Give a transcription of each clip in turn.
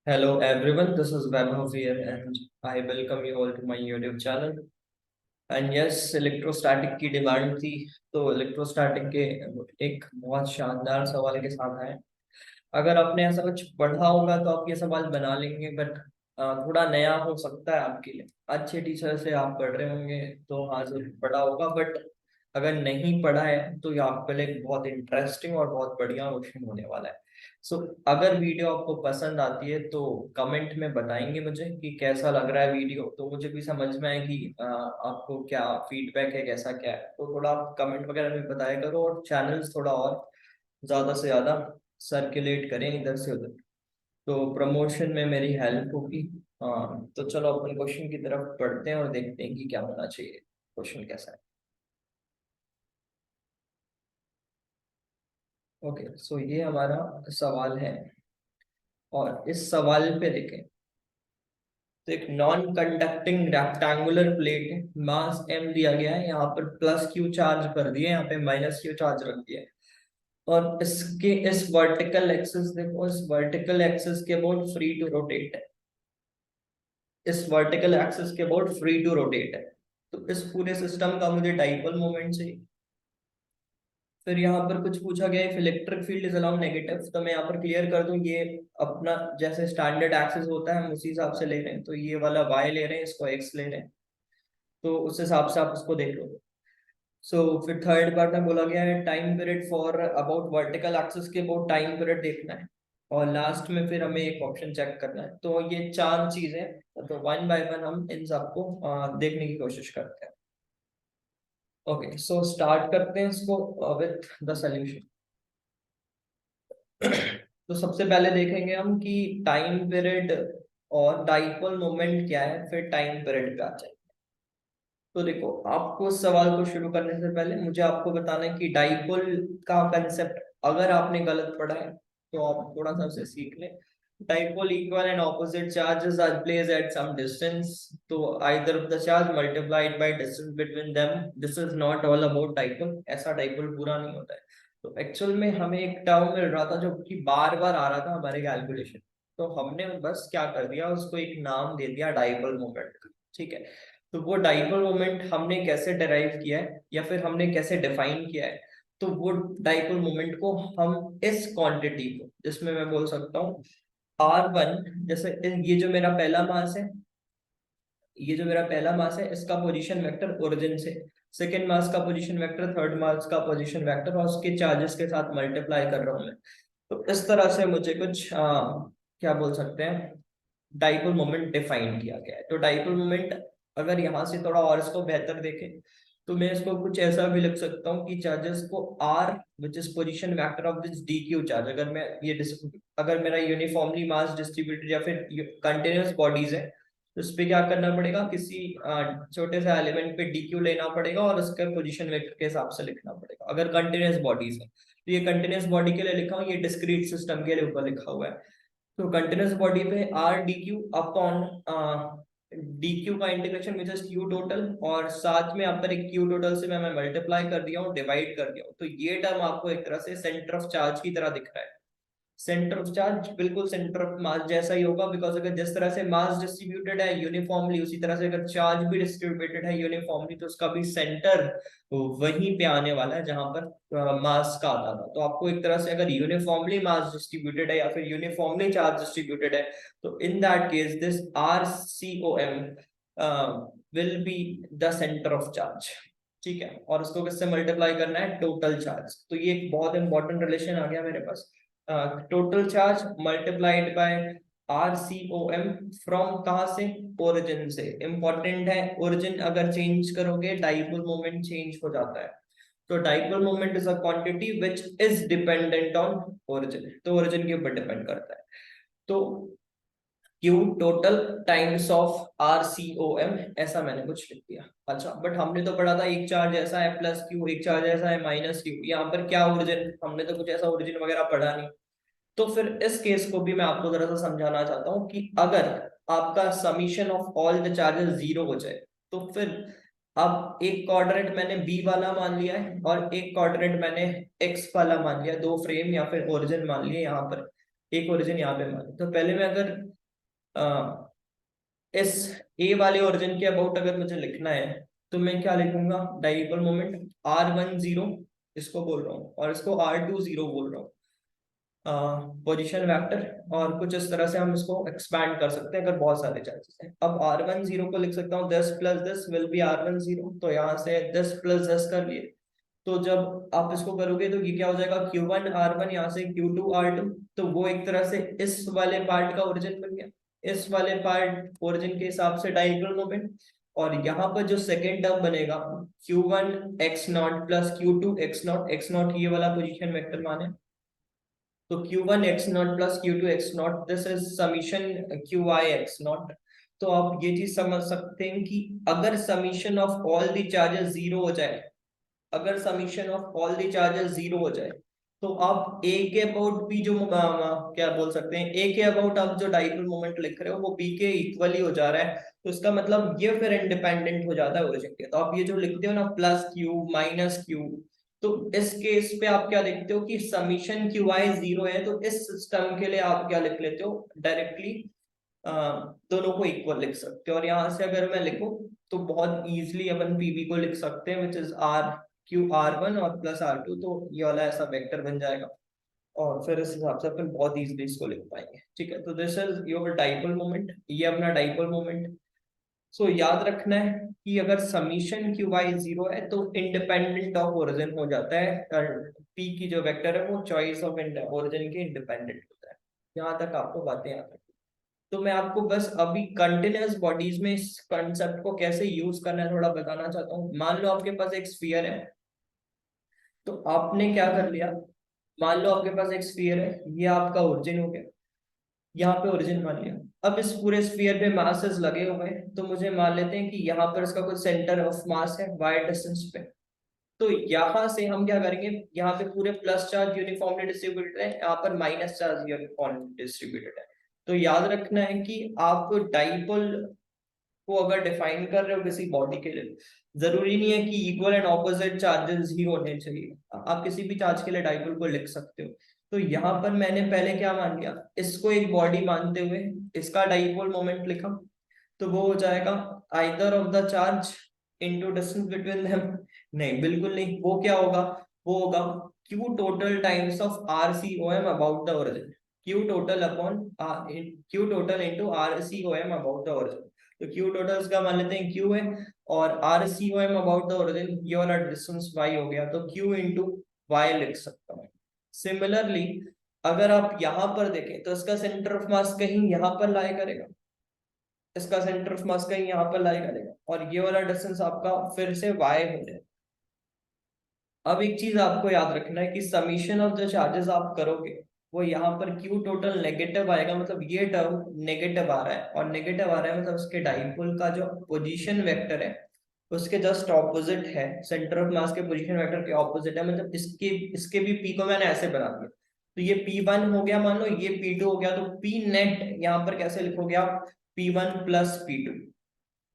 Hello everyone, this is Vaibhav here and I welcome you all to my YouTube channel. And yes, electrostatic की demand थी तो electrostatic के एक बहुत शानदार सवाल के साथ आए। अगर आपने ऐसा कुछ पढ़ा होगा तो आप ये सवाल बना लेंगे, बट थोड़ा नया हो सकता है आपके लिए। अच्छे टीचर से आप पढ़ रहे होंगे तो हाँ जरूर पढ़ा होगा, बट अगर नहीं पढ़ा है तो ये आपके लिए एक बहुत इंटरेस्टिंग और बहुत बढ़िया क्वेश्चन होने वाला है। सो अगर वीडियो आपको पसंद आती है तो कमेंट में बताएंगे मुझे कि कैसा लग रहा है वीडियो, तो मुझे भी समझ में आए कि आपको क्या फीडबैक है, कैसा क्या है। तो थोड़ा आप कमेंट वगैरह में बताया करो और चैनल्स थोड़ा और ज्यादा से ज्यादा सर्कुलेट करें इधर से उधर, तो प्रमोशन में मेरी हेल्प होगी। हाँ तो चलो अपन क्वेश्चन की तरफ पढ़ते हैं और देखते हैं कि क्या होना चाहिए, क्वेश्चन कैसा है। ओके सो ये हमारा सवाल है और इस सवाल पे देखें तो एक नॉन कंडक्टिंग रेक्टेंगुलर प्लेट है, मास m दिया गया है, यहाँ पर प्लस क्यू चार्ज कर दिए, यहाँ पे माइनस क्यू चार्ज रख दिया है। और इसके इस वर्टिकल एक्सिस देखो, इस वर्टिकल एक्सिस के अबाउट फ्री टू रोटेट है, इस वर्टिकल एक्सिस के अबाउट फ्री टू रोटेट है। तो इस पूरे सिस्टम का मुझे डाइपोल मोमेंट चाहिए। फिर यहाँ पर कुछ पूछा गया है, electric field is allowed negative, तो मैं यहाँ पर क्लियर कर दूं, ये अपना जैसे स्टैंडर्ड एक्सिस होता है हम उसी हिसाब से ले रहे हैं, तो ये वाला y ले रहे हैं, इसको x ले रहे हैं, तो उस हिसाब से आप उसको देख लो। फिर थर्ड पार्ट में बोला गया है time period for about vertical axis के अबाउट टाइम पीरियड देखना है। और लास्ट में फिर हमें एक ऑप्शन चेक करना है। तो ये चार चीजें, तो वन बाय वन हम इन सबको देखने की कोशिश करते हैं। ओके सो स्टार्ट करते हैं इसको विथ द सोल्यूशन। तो सबसे पहले देखेंगे हम कि टाइम पीरियड और डाइपोल मोमेंट क्या है, फिर टाइम पीरियड पे आ जाए। तो देखो, आपको इस सवाल को शुरू करने से पहले मुझे आपको बताना है कि डाइपोल का कंसेप्ट अगर आपने गलत पढ़ा है तो आप थोड़ा सा उसे सीख लें। Dipole equal and opposite charges are place at some distance, तो either of the charge multiplied by distance between them, this is not all about dipole. ऐसा डाइपोल पूरा नहीं होता है। तो एक्चुअल में हमें एक टर्म मिल रहा था जो कि बार बार आ रहा था हमारे कैलकुलेशन, तो हमने बस क्या कर दिया, उसको एक नाम दे दिया डाइपोल मोमेंट। ठीक है, तो वो डाइपोल मोमेंट हमने कैसे डिराइव किया है या फिर हमने कैसे डिफाइन किया है, तो वो डाइपोल मोमेंट को हम इस क्वांटिटी को, जिसमें मैं बोल सकता हूँ R1, जैसे ये जो मेरा पहला मास है, ये जो मेरा पहला मास है इसका पोजीशन वेक्टर ओरिजिन से, सेकेंड मास का पोजीशन वेक्टर, थर्ड मास का पोजीशन वेक्टर, और उसके चार्जेस के साथ मल्टीप्लाई कर रहा हूँ मैं। तो इस तरह से मुझे कुछ क्या बोल सकते हैं, डाइपोल मोमेंट डिफाइन किया गया है। तो डाइपोल मोमेंट अगर यहाँ से थोड़ा और इसको बेहतर देखें तो मैं इसको कुछ ऐसा भी लिख सकता हूँ कि चार्जेस को R which is position vector of this D Q charge, अगर मैं ये अगर मेरा यूनिफॉर्मली मास डिस्ट्रीब्यूटेड या फिर कंटिन्यूस बॉडीज है तो इस पे क्या करना पड़ेगा, किसी छोटे से एलिमेंट पे डी क्यू लेना पड़ेगा और उसके पोजीशन वेक्टर के हिसाब से लिखना पड़ेगा अगर कंटिन्यूस बॉडीज है। तो ये कंटिन्यूस बॉडी के लिए लिखा हूँ, ये डिस्क्रीट सिस्टम के लिए ऊपर लिखा हुआ है। तो कंटिन्यूस बॉडी पे r d q upon d q का integration which is q total, और साथ में यहाँ पर एक क्यू टोटल से मैं मल्टीप्लाई कर दिया हूँ, डिवाइड कर दिया हूँ, तो ये टर्म आपको एक तरह से सेंटर ऑफ चार्ज की तरह दिख रहा है। सेंटर ऑफ चार्ज बिल्कुल सेंटर ऑफ मास जैसा ही होगा, बिकॉज अगर जिस तरह से मास डिस्ट्रीब्यूटेड है यूनिफॉर्मली, उसी तरह से अगर चार्ज भी डिस्ट्रीब्यूटेड है यूनिफॉर्मली, तो उसका भी सेंटर वहीं पे आने वाला है जहां पर मास का आता था। तो आपको एक तरह से अगर यूनिफॉर्मली मास डिस्ट्रीब्यूटेड है या फिर यूनिफॉर्मली चार्ज डिस्ट्रीब्यूटेड है, तो in that case this R C O M will be the centre of charge. ठीक है, और उसको किससे मल्टीप्लाई करना है, टोटल चार्ज। तो ये एक बहुत इंपॉर्टेंट रिलेशन आ गया मेरे पास, total charge multiplied by r C O m from, कहां से, ओरिजिन से। इंपॉर्टेंट है, ओरिजिन अगर चेंज करोगे डाइपोल मोमेंट चेंज हो जाता है। तो dipole moment is a quantity which is dependent on origin, तो ओरिजिन के ऊपर डिपेंड करता है। तो Q total times of R C O M, ऐसा मैंने कुछ लिख दिया। अच्छा, बट हमने तो पढ़ा था एक चार्ज ऐसा है प्लस क्यू, एक चार्ज ऐसा है माइनस क्यू, यहाँ पर क्या ओरिजिन, हमने तो कुछ ऐसा ओरिजिन वगैरह पढ़ा नहीं। तो फिर इस केस को भी मैं आपको जरा सा समझाना चाहता हूँ कि अगर आपका summation of all the charges zero हो जाए, तो फिर अब एक क्वाड्रेंट मैंने बी वाला मान लिया है और एक क्वाड्रेंट मैंने एक्स वाला मान लिया, दो फ्रेम या फिर ओरिजिन मान लिया यहाँ पर। एक ओरिजिन यहाँ पे माने, तो पहले मैं अगर इस ए वाले ओरिजिन के अबाउट अगर मुझे लिखना है तो मैं क्या लिखूंगा, डाइपोल मोमेंट R10 इसको बोल रहा हूँ और इसको R20 बोल रहा हूँ, पोजीशन वेक्टर, और कुछ इस तरह से हम इसको एक्सपैंड कर सकते हैं अगर बहुत सारे चार्जेस हैं। अब R10 को लिख सकता हूँ 10 + 10 विल बी R10, तो यहाँ से 10 + 10 कर लिए, तो जब आप इसको करोगे तो ये क्या हो जाएगा, Q1 R1, यहाँ से Q2 R2, तो वो एक तरह से इस वाले पार्ट का ओरिजिन बन गया, इस वाले पार्ट ओरिजिन के हिसाब से डायगोनल मोमेंट। और यहाँ पर जो सेकेंड टर्म बनेगा Q1 X0 + Q2 X0, ये वाला पोजीशन वेक्टर माने, तो Q1 X0 + Q2 X0, this is summation QI X0। तो आप ये चीज समझ सकते हैं कि अगर summation of all the charges zero हो जाए, अगर summation of all the charges zero हो जाए, तो आप ए के अबाउट भी जो क्या बोल सकते हैं, ए के अबाउट आप जो डाइपोल मोमेंट लिख रहे हो वो बी के इक्वली हो जा रहा है, तो इसका मतलब ये फिर इंडिपेंडेंट हो जाता है ओरिजिन के। तो आप ये जो लिखते हो ना +Q -Q, तो इस केस पे आप क्या देखते हो कि समीशन QI 0 है, तो इस सिस्टम के लिए आप क्या लिख लेते हो, डायरेक्टली दोनों को इक्वल लिख सकते हो। और यहाँ से अगर मैं लिखूं तो बहुत इजीली अपन पीवी को लिख सकते हैं, विच इज RQ R1 और +R2, तो ये वाला ऐसा वेक्टर बन जाएगा, और फिर इस हिसाब से अपन बहुत इजीली इसको लिख पाएंगे। ठीक है, तो this is your dipole moment, ये अपना डाइपोल मोमेंट। सो याद रखना है कि अगर समीशन QI 0 है तो इंडिपेंडेंट ऑफ ओरिजिन हो जाता है, पी की जो वेक्टर है वो चॉइस ऑफ ओरिजिन के इंडिपेंडेंट होता है। यहाँ तक आपको बातें याद रखनी। तो मैं आपको बस अभी कंटिन्यूअस बॉडीज में इस कंसेप्ट को कैसे यूज करना है थोड़ा बताना चाहता हूँ। मान लो आपके पास एक स्फीयर है, तो आपने क्या कर लिया, मान लो आपके पास एक स्फीयर है, ये आपका ओरिजिन हो गया, यहाँ पे ओरिजिन मान लिया। अब इस पूरे स्फीयर पे मासेस लगे हुए हैं, तो मुझे मान लेते हैं कि यहाँ पर इसका कुछ सेंटर ऑफ मास है y डिस्टेंस पे। तो यहाँ से हम क्या करेंगे, यहाँ पे पूरे प्लस चार्ज यूनिफॉर्मली डिस्ट्रीब्यूटेड है, यहाँ पर माइनस चार्ज यूनिफॉर्मली डिस्ट्रीब्यूटेड है। तो याद रखना है कि आप डाइपोल को अगर डिफाइन कर रहे हो किसी बॉडी के लिए, जरूरी नहीं है कि इक्वल एंड ऑपोजिट चार्जेस ही होने चाहिए, आप किसी भी चार्ज के लिए डाइपोल को लिख सकते हो। तो यहाँ पर मैंने पहले क्या मान लिया, इसको एक बॉडी मानते हुए इसका डाइपोल मोमेंट लिखा, तो वो हो जाएगा either of the charge into distance between them. नहीं, बिल्कुल नहीं, वो क्या होगा, वो होगा Q total times of RCOM about the origin, Q total upon Q total into RCOM about the origin. तो Q टोटल का मान लेते हैं Q है, और RCOM अबाउट द ओरिजिन ये वाला डिस्टेंस Y हो गया, तो Q इंटू Y लिख सकता हूँ। सिमिलरली अगर आप यहाँ पर देखें तो इसका सेंटर ऑफ मास कहीं यहाँ पर लाई करेगा, इसका सेंटर ऑफ मास कहीं यहाँ पर लाई करेगा, और ये वाला डिस्टेंस आपका फिर से Y हो जाए। अब एक चीज आपको याद रखना है कि समीशन ऑफ जो चार्जेस आप करोगे वो यहाँ पर Q टोटल नेगेटिव आएगा, मतलब ये टर्म नेगेटिव आ रहा है, और नेगेटिव आ रहा है मतलब उसके डाइपोल का जो पोजीशन वेक्टर है उसके जस्ट ऑपोजिट है, सेंटर ऑफ मास के पोजीशन वेक्टर के ऑपोजिट है, मतलब इसके इसके भी P को मैंने ऐसे बना दिया, तो ये P1 हो गया मान लो, ये P2 हो गया, तो P नेट यहाँ पर कैसे लिखोगे आप, P1 + P2,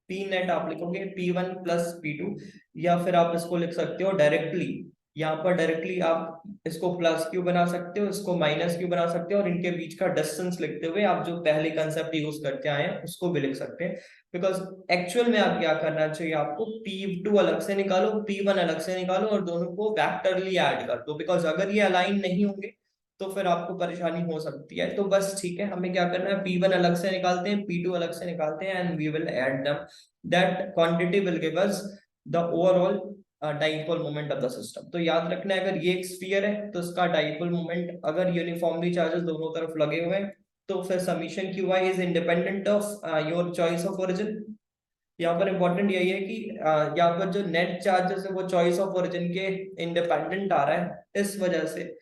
पी नेट आप लिखोगे P1 + P2, या फिर आप इसको लिख सकते हो डायरेक्टली, यहाँ पर डायरेक्टली आप इसको +Q बना सकते हो, इसको -Q बना सकते हो, और इनके बीच का डिस्टेंस लिखते हुए आप जो पहले कंसेप्ट यूज करते आए हैं उसको भी लिख सकते हैं। बिकॉज एक्चुअल में आप क्या करना चाहिए, आपको P2 अलग से निकालो, P1 अलग से निकालो, और दोनों को वेक्टरली ऐड कर दो, बिकॉज अगर ये अलाइन नहीं होंगे तो फिर आपको परेशानी हो सकती है। तो बस ठीक है, हमें क्या करना है, P1 अलग से निकालते हैं, P2 अलग से निकालते हैं, and we will add them, that quantity will give us the overall dipole moment of the system। तो याद रखना है अगर ये एक स्फीयर है तो इसका डाइपोल मोमेंट अगर यूनिफॉर्मली चार्जेस दोनों तरफ लगे हुए हैं तो फिर summation QI is independent of your choice of origin. यहाँ पर इंपॉर्टेंट यही है कि यहाँ पर जो नेट चार्जेस है वो चॉइस ऑफ ओरिजिन के इंडिपेंडेंट आ रहा है, इस वजह से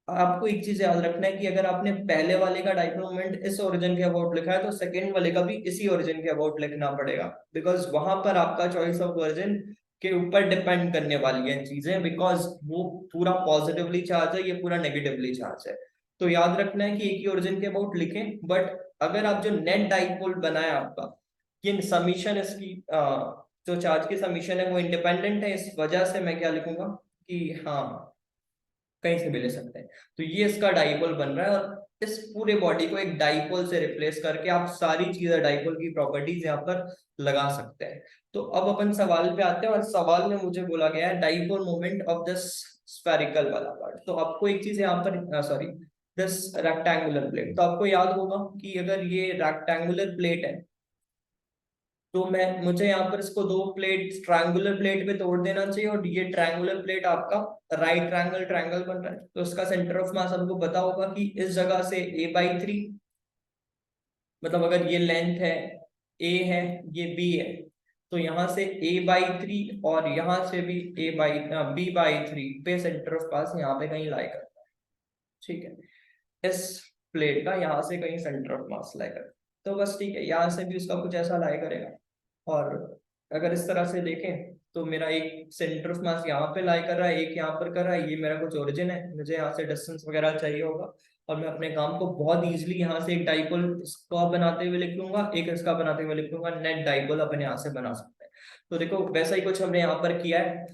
आपको एक चीज याद रखना है कि अगर आपने पहले वाले का डाइपोल मोमेंट इस ओरिजिन के अबाउट लिखा है तो सेकंड वाले का भी इसी ओरिजिन के अबाउट लिखना पड़ेगा, बिकॉज वहां पर आपका चॉइस ऑफ ओरिजिन के ऊपर डिपेंड करने वाली है चीजें, बिकॉज वो पूरा पॉजिटिवली चार्ज है, ये पूरा नेगेटिवली चार्ज है। तो याद रखना है कि एक ही ओरिजिन के अबाउट लिखें, बट अगर आप जो नेट डाइपोल बनाए आपका, ये समीशन इसकी जो चार्ज की समीशन है वो इंडिपेंडेंट है, इस वजह से मैं क्या लिखूंगा कि हाँ कहीं से भी ले सकते हैं, तो ये इसका डाइपोल बन रहा है। और इस पूरे बॉडी को एक डाइपोल से रिप्लेस करके आप सारी चीजें डाइपोल की प्रॉपर्टीज यहाँ पर लगा सकते हैं। तो अब अपन सवाल पे आते हैं, और सवाल में मुझे बोला गया है dipole moment of this spherical वाला पार्ट। तो आपको एक चीज यहाँ पर सॉरी, दिस रेक्टेंगुलर प्लेट, तो आपको याद होगा कि अगर ये रेक्टेंगुलर प्लेट है तो मुझे यहाँ पर इसको दो प्लेट ट्रायंगुलर प्लेट पे तोड़ देना चाहिए, और ये ट्रायंगुलर प्लेट आपका राइट ट्रायंगल ट्रायंगल बन रहा है। तो इसका सेंटर ऑफ मास हमको पता होगा कि इस जगह से a/3, मतलब अगर ये लेंथ है a है, ये b है, तो यहाँ से a/3 और यहाँ से भी b/3 पे सेंटर ऑफ मास यहाँ पे कहीं लाई करता है। ठीक है, इस प्लेट का यहाँ से कहीं सेंटर ऑफ मास लाई करता है। तो बस ठीक है, यहाँ से भी उसका कुछ ऐसा लाई करेगा। और अगर इस तरह से देखें तो मेरा एक सेंटर ऑफ मास यहाँ पे लाई कर रहा है, एक यहाँ पर कर रहा है, ये मेरा कुछ ओरिजिन है, मुझे यहाँ से डिस्टेंस वगैरह चाहिए होगा, और मैं अपने काम को बहुत इजीली यहाँ से एक डाइपोल इसका बनाते हुए लिख लूंगा, एक इसका बनाते हुए लिख लूंगा, नेट डाइपोल अपन यहाँ से बना सकते हैं। तो देखो वैसा ही कुछ हमने यहाँ पर किया है।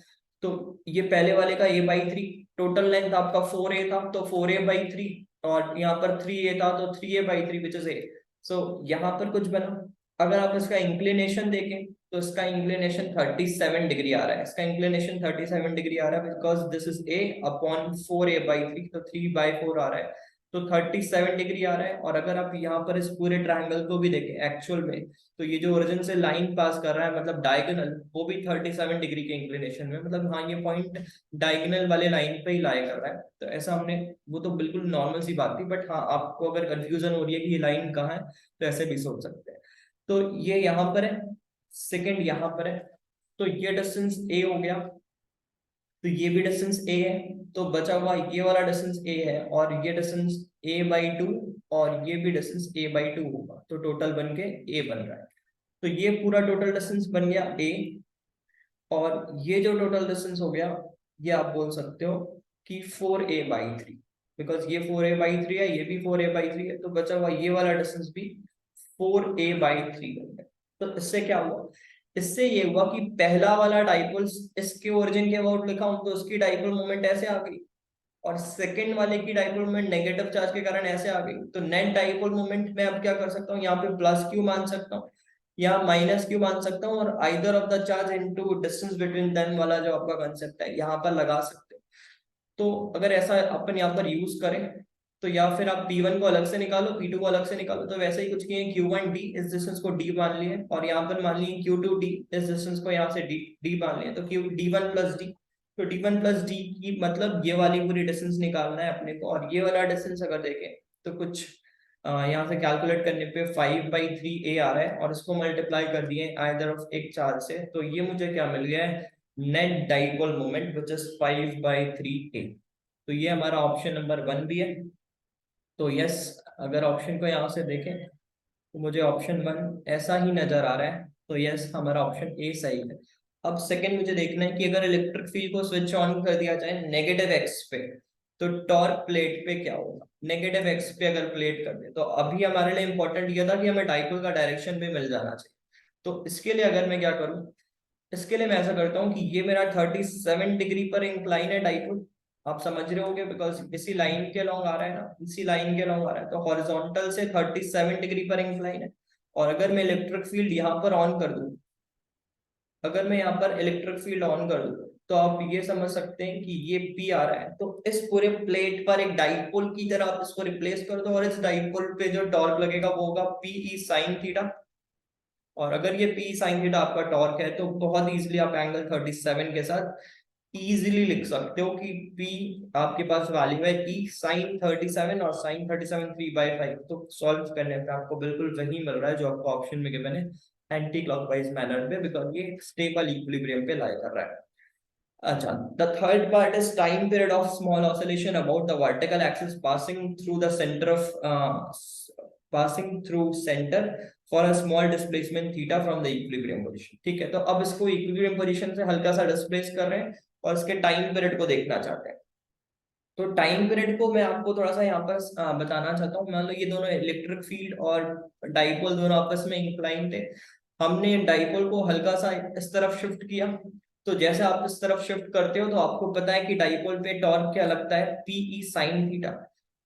तो ये पहले वाले का a/3, टोटल लेंथ आपका 4a था, तो 4a/3, और यहाँ पर 3a था तो 3a/3 विच इज a। सो यहाँ पर कुछ बना। अगर आप इसका इंक्लिनेशन देखें तो इसका इंक्लिनेशन 37 डिग्री आ रहा है, इसका इंक्लिनेशन 37 डिग्री आ रहा है, because this is a upon 4a/3, तो 3/4 आ रहा है, तो 37 डिग्री आ रहा है। और अगर आप यहाँ पर इस पूरे ट्रायंगल को भी देखें एक्चुअल में, तो ये जो ओरिजिन से लाइन पास कर रहा है मतलब डायगोनल, वो भी 37 डिग्री के इंक्लिनेशन में, मतलब हाँ ये पॉइंट डायगोनल वाले लाइन पे ही लाई कर रहा है। तो ऐसा हमने, वो तो बिल्कुल नॉर्मल सी बात थी, बट हाँ आपको अगर कंफ्यूजन हो रही है कि ये लाइन कहाँ है तो ऐसे भी सोच सकते हैं। तो ये यहाँ पर है, सेकंड यहाँ पर है, तो ये डिस्टेंस a हो गया, तो ये भी डिस्टेंस a है, तो बचा हुआ ये वाला डिस्टेंस a है, और ये डिस्टेंस a/2, और ये भी डिस्टेंस a/2 होगा, तो टोटल बन के a बन रहा है। तो ये पूरा टोटल डिस्टेंस बन गया a, और ये जो टोटल डिस्टेंस हो गया ये आप बोल सकते हो कि 4a/3, बिकॉज ये 4a/3 है, ये भी 4a/3 है, तो बचा हुआ ये वाला डिस्टेंस भी 4a/3 बन गया। तो इससे क्या हुआ, इससे ये हुआ कि पहला वाला डाइपोल इसके ओरिजिन के अबाउट लिखा हूं तो उसकी डाइपोल मोमेंट ऐसे आ गई, और सेकंड वाले की डाइपोल मोमेंट नेगेटिव चार्ज के कारण ऐसे आ गई। तो नेट डाइपोल मोमेंट में अब क्या कर सकता हूँ, यहाँ पे प्लस क्यू मान सकता हूँ या माइनस क्यू मान सकता हूँ, और either of the charge into distance between them वाला जो आपका कंसेप्ट है यहाँ पर लगा सकते हो। तो अगर ऐसा अपन यहाँ पर यूज करें तो या फिर आप P1 को अलग से निकालो, P2 को अलग से निकालो, तो वैसे ही कुछ किए Q1D इस डिस्टेंस को D मान लिए, और यहाँ पर मान लिए Q2D इस डिस्टेंस को यहाँ से D मान लिए, तो D1 प्लस D, तो D1 प्लस D की मतलब ये वाली पूरी डिस्टेंस निकालना है अपने को। और ये वाला डिस्टेंस अगर देखें तो कुछ यहाँ से कैलकुलेट करने पे 5/3a आ रहा है, और इसको मल्टीप्लाई कर दिए आइदर ऑफ एक चार्ज से, तो ये मुझे क्या मिल गया है, net dipole moment which is 5/3a। तो ये हमारा ऑप्शन नंबर 1 भी है। तो यस, अगर ऑप्शन को यहाँ से देखें तो मुझे ऑप्शन 1 ऐसा ही नजर आ रहा है, तो यस हमारा ऑप्शन ए सही है। अब सेकंड मुझे देखना है कि अगर इलेक्ट्रिक फील्ड को स्विच ऑन कर दिया जाए नेगेटिव एक्स पे, तो टॉर्क प्लेट पे क्या होगा। नेगेटिव एक्स पे अगर प्लेट कर दे, तो अभी हमारे लिए इंपॉर्टेंट ये था कि हमें डाइपोल का डायरेक्शन भी मिल जाना चाहिए। तो इसके लिए अगर मैं क्या करूं, इसके लिए मैं ऐसा करता हूँ कि ये मेरा 37 डिग्री पर इंक्लाइन है डाइपोल, आप समझ रहे होगे, बिकॉज इसी लाइन के अलॉन्ग आ रहा है ना, इसी लाइन के अलॉन्ग आ रहा है, तो हॉरिजॉन्टल से 37 डिग्री पर इंक्लाइन है। और अगर मैं इलेक्ट्रिक फील्ड यहाँ पर ऑन कर दूं, अगर मैं यहाँ पर इलेक्ट्रिक फील्ड ऑन कर दूं, तो आप ये समझ सकते हैं कि ये P आ रहा है, तो इस पूरे प्लेट पर एक डाइपोल की तरह आप इसको रिप्लेस कर दो, और इस डाइपोल पे जो टॉर्क लगेगा वो होगा PE sin थीटा। और अगर ये P sin थीटा आपका टॉर्क है, तो बहुत इजीली आप एंगल 37 के साथ इजीली लिख सकते हो कि P आपके पास वैल्यू है E sin 37, और sin 37 3/5, तो सॉल्व करने पे आपको बिल्कुल वही मिल रहा है जो आपको ऑप्शन में गिवन है, एंटी क्लॉकवाइज मैनर में, बिकॉज ये स्टेबल इक्विलिब्रियम पे लाई कर रहा है। अच्छा, the third part is time period of small oscillation about the vertical axis passing through the center of passing through center for a small displacement theta from the equilibrium position। ठीक है, तो अब इसको equilibrium position से हल्का सा displace कर रहे हैं और इसके टाइम पीरियड को देखना चाहते हैं। तो टाइम पीरियड को मैं आपको थोड़ा सा यहाँ पर बताना चाहता हूँ। मान लो ये दोनों इलेक्ट्रिक फील्ड और डाइपोल दोनों आपस में इंक्लाइन थे, हमने डाइपोल को हल्का सा इस तरफ शिफ्ट किया, तो जैसे आप इस तरफ शिफ्ट करते हो तो आपको पता है कि डाइपोल पे टॉर्क क्या लगता है, PE sin थीटा।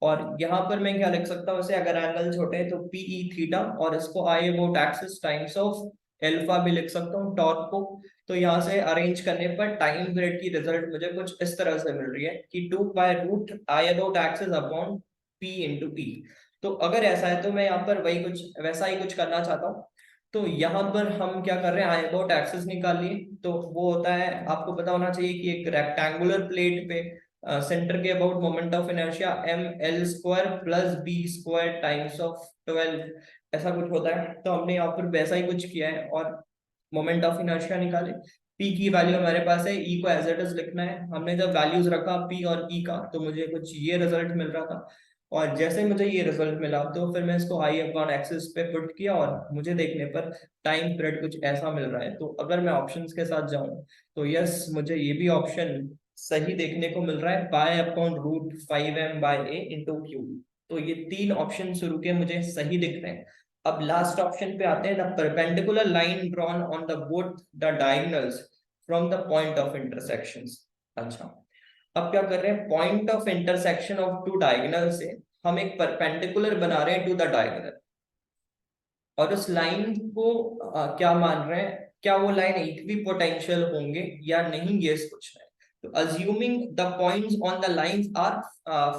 और यहाँ पर मैं क्या लिख सकता हूँ वैसे, अगर एंगल छोटे हैं तो पीई थीटा, और इसको आई about axis times of alpha भी लिख सकता हूँ टॉर्क को। तो यहाँ से अरेंज करने पर टाइम पीरियड की रिजल्ट मुझे कुछ इस तरह से मिल रही है कि 2 by root I about axis upon P into P. तो अगर ऐसा है तो मैं यहाँ पर वही कुछ वैसा ही कुछ करना चाहता हूँ। तो यहाँ पर हम क्या कर रहे हैं, आई अबाउट एक्सिस निकाल लिए। तो वो होता है, आपको पता होना चाहिए कि एक रेक्टेंगुलर प्लेट पे सेंटर के about moment of inertia M L square plus B square times of 12 ऐसा कुछ होता है। तो हमने यहाँ पर वैसा ही कुछ किया है और मोमेंट ऑफ इनर्शिया निकाले। पी की वैल्यू हमारे पास है, ई को एज इट इज लिखना है। हमने जब वैल्यूज रखा पी और ई का तो मुझे कुछ ये रिजल्ट मिल रहा था। और जैसे मुझे ये रिजल्ट मिला तो फिर मैं इसको आई अपॉन एक्सिस पे पुट किया और मुझे देखने पर टाइम पीरियड कुछ ऐसा मिल रहा है। तो अगर मैं ऑप्शंस के साथ जाऊं तो यस, मुझे ये भी ऑप्शन सही देखने को मिल रहा है, बाय अपॉन रूट 5m/a/क्यू। तो ये 3 ऑप्शन शुरू के मुझे सही दिख रहे हैं। अब लास्ट ऑप्शन पे आते हैं, the perpendicular line drawn on the both the diagonals from the point of intersections. अच्छा, अब क्या कर रहे हैं, point of intersection of 2 diagonal से हम एक परपेंडिकुलर बना रहे हैं टू द डायगोनल, और उस लाइन को क्या मान रहे हैं, क्या वो लाइन इक्वी पोटेंशियल होंगे या नहीं, ये पूछ रहे हैं। तो assuming the points on the lines are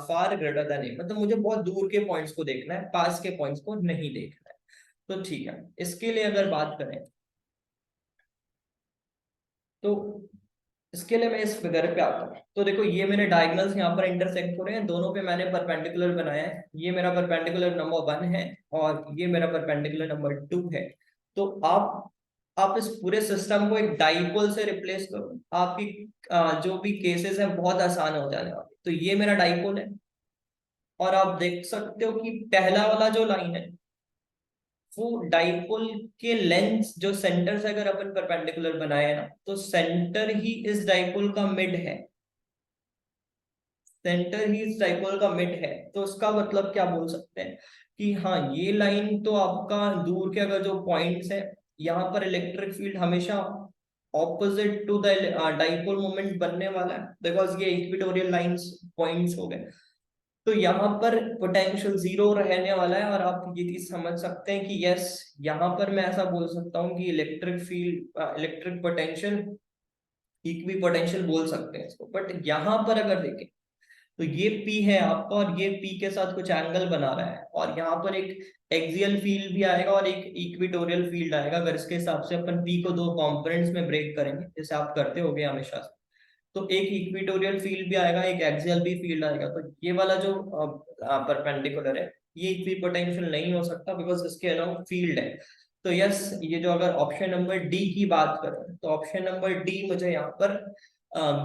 far greater than a, मतलब मुझे बहुत दूर के पॉइंट्स को देखना है, पास के पॉइंट्स को नहीं देखना है। तो ठीक है, इसके लिए अगर बात करें तो इसके लिए मैं इस फिगर पे आता हूँ। तो देखो, ये मेरे डायगोनल्स यहाँ पर इंटरसेक्ट हो रहे हैं, दोनों पे मैंने परपेंडिकुलर बनाया है। ये मेरा परपेंडिकुलर नंबर 1 है और ये मेरा परपेंडिकुलर नंबर 2 है। तो आप इस पूरे सिस्टम को एक डाइपोल से रिप्लेस करो, आपकी जो भी केसेस हैं बहुत आसान हो जाने वाले। तो ये मेरा डाइपोल है, और आप देख सकते हो कि पहला वाला जो लाइन है वो डाइपोल के लेंस जो सेंटर से अगर अपन परपेंडिकुलर बनाए ना, तो सेंटर ही इस डाइपोल का मिड है। सेंटर ही इस डाइपोल का मिड है। तो उसका मतलब क्या बोल सकते हैं कि हाँ, ये लाइन तो आपका दूर के अगर जो पॉइंट्स है, यहाँ पर इलेक्ट्रिक फील्ड हमेशा opposite to the dipole moment बनने वाला है, बिकॉज ये इक्वेटोरियल लाइंस पॉइंट्स हो गए। तो यहाँ पर पोटेंशियल 0 रहने वाला है, और आप ये चीज समझ सकते हैं कि यस, यहाँ पर मैं ऐसा बोल सकता हूँ कि electric field electric potential equi potential बोल सकते हैं इसको। बट यहाँ पर अगर देखें तो ये P है आपका, और ये P के साथ कुछ एंगल बना रहा है, और यहाँ पर एक एक्सियल फील्ड भी आएगा और एक इक्वेटोरियल फील्ड आएगा। अगर इसके हिसाब से अपन P को 2 कंपोनेंट्स में ब्रेक करेंगे जैसे आप करते होगे हमेशा से, तो एक इक्वेटोरियल फील्ड भी आएगा, एक एक्सियल भी फील्ड आएगा। तो ये वाला जो परपेंडिकुलर है ये इक्वी पोटेंशियल नहीं हो सकता, बिकॉज इसके अलावा फील्ड है। तो यस, ये जो अगर ऑप्शन नंबर डी की बात करें तो ऑप्शन नंबर डी मुझे यहाँ पर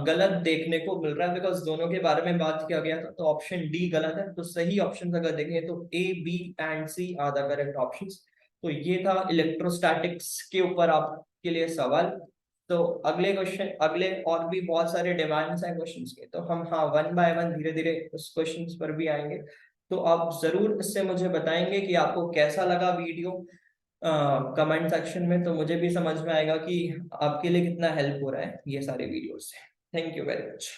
गलत देखने को मिल रहा है, बिकॉज दोनों के बारे में बात किया गया था। तो ऑप्शन डी गलत है। तो सही ऑप्शन अगर देखें तो A, B and C are the correct option. तो ये था इलेक्ट्रोस्टैटिक्स के ऊपर आपके लिए सवाल। तो अगले क्वेश्चन, अगले और भी बहुत सारे डिमांड्स हैं क्वेश्चंस के, तो हम हाँ 1 बाय 1 धीरे धीरे उस क्वेश्चंस पर भी आएंगे। तो आप जरूर इससे मुझे बताएंगे कि आपको कैसा लगा वीडियो कमेंट सेक्शन में, तो मुझे भी समझ में आएगा कि आपके लिए कितना हेल्प हो रहा है ये सारे वीडियोस से। Thank you very much.